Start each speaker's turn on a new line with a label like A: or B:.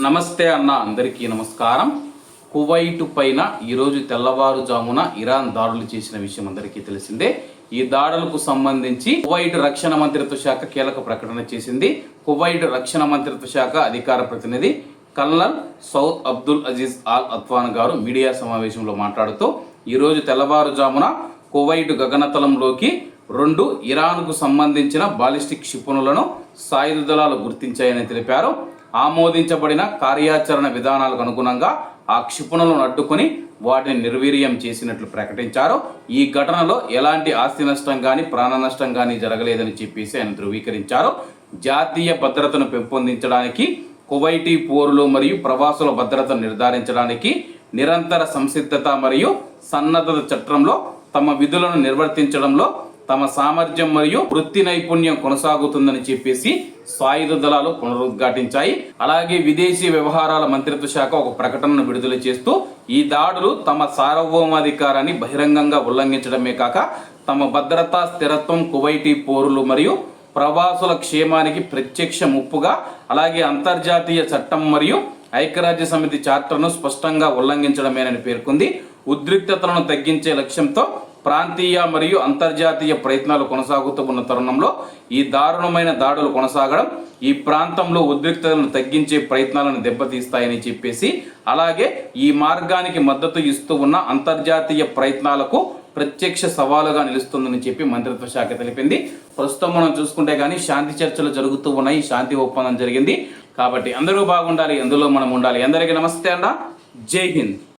A: నమస్తే అన్న, అందరికీ నమస్కారం. కువైట్ పైన ఈరోజు తెల్లవారుజామున ఇరాన్ దాడులు చేసిన విషయం అందరికీ తెలిసిందే. ఈ దాడులకు సంబంధించి కువైట్ రక్షణ మంత్రిత్వ శాఖ కీలక ప్రకటన చేసింది. కువైట్ రక్షణ మంత్రిత్వ శాఖ అధికార ప్రతినిధి కల్నల్ సౌద్ అబ్దుల్ అజీజ్ అల్ అత్వాన్ గారు మీడియా సమావేశంలో మాట్లాడుతూ ఈరోజు తెల్లవారుజామున కువైట్ గగనతలంలోకి 2 ఇరాన్కు సంబంధించిన బాలిస్టిక్ క్షిపణులను సాయుధ దళాలు గుర్తించాయని తెలిపారు. ఆమోదించబడిన కార్యాచరణ విధానాలకు అనుగుణంగా ఆ క్షిపణులను అడ్డుకొని వాటిని నిర్వీర్యం చేసినట్లు ప్రకటించారు. ఈ ఘటనలో ఎలాంటి ఆస్తి నష్టం కానీ ప్రాణ నష్టం కానీ జరగలేదని చెప్పేసి ఆయన ధృవీకరించారు. జాతీయ భద్రతను పెంపొందించడానికి, కువైటీ పౌరులు మరియు ప్రవాసుల భద్రతను నిర్ధారించడానికి నిరంతర సంసిద్ధత మరియు సన్నద్ధత చట్టంలో తమ విధులను నిర్వర్తించడంలో తమ సామర్థ్యం మరియు వృత్తి నైపుణ్యం కొనసాగుతుందని చెప్పేసి సాయుధ దళాలు పునరుద్ఘాటించాయి. అలాగే విదేశీ వ్యవహారాల మంత్రిత్వ శాఖ ఒక ప్రకటనను విడుదల చేస్తూ ఈ దాడులు తమ సార్వభౌమాధికారాన్ని బహిరంగంగా ఉల్లంఘించడమే కాక తమ భద్రతా స్థిరత్వం, కువైటీ పౌరులు మరియు ప్రవాసుల క్షేమానికి ప్రత్యక్ష ముప్పుగా, అలాగే అంతర్జాతీయ చట్టం మరియు ఐక్యరాజ్య సమితి చార్టర్ను స్పష్టంగా ఉల్లంఘించడమేనని పేర్కొంది. ఉద్రిక్తతలను తగ్గించే లక్ష్యంతో ప్రాంతీయ మరియు అంతర్జాతీయ ప్రయత్నాలు కొనసాగుతూ ఉన్న తరుణంలో ఈ దారుణమైన దాడులు కొనసాగడం ఈ ప్రాంతంలో ఉద్రిక్తతలను తగ్గించే ప్రయత్నాలను దెబ్బతీస్తాయని చెప్పేసి, అలాగే ఈ మార్గానికి మద్దతు ఇస్తూ ఉన్న అంతర్జాతీయ ప్రయత్నాలకు ప్రత్యక్ష సవాలుగా నిలుస్తుందని చెప్పి మంత్రిత్వ శాఖ తెలిపింది. ప్రస్తుతం మనం చూసుకుంటే కానీ శాంతి చర్చలు జరుగుతూ ఉన్నాయి, శాంతి ఒప్పందం జరిగింది. కాబట్టి అందరూ బాగుండాలి, అందులో మనం ఉండాలి. అందరికీ నమస్తే అన్న, జై హింద్.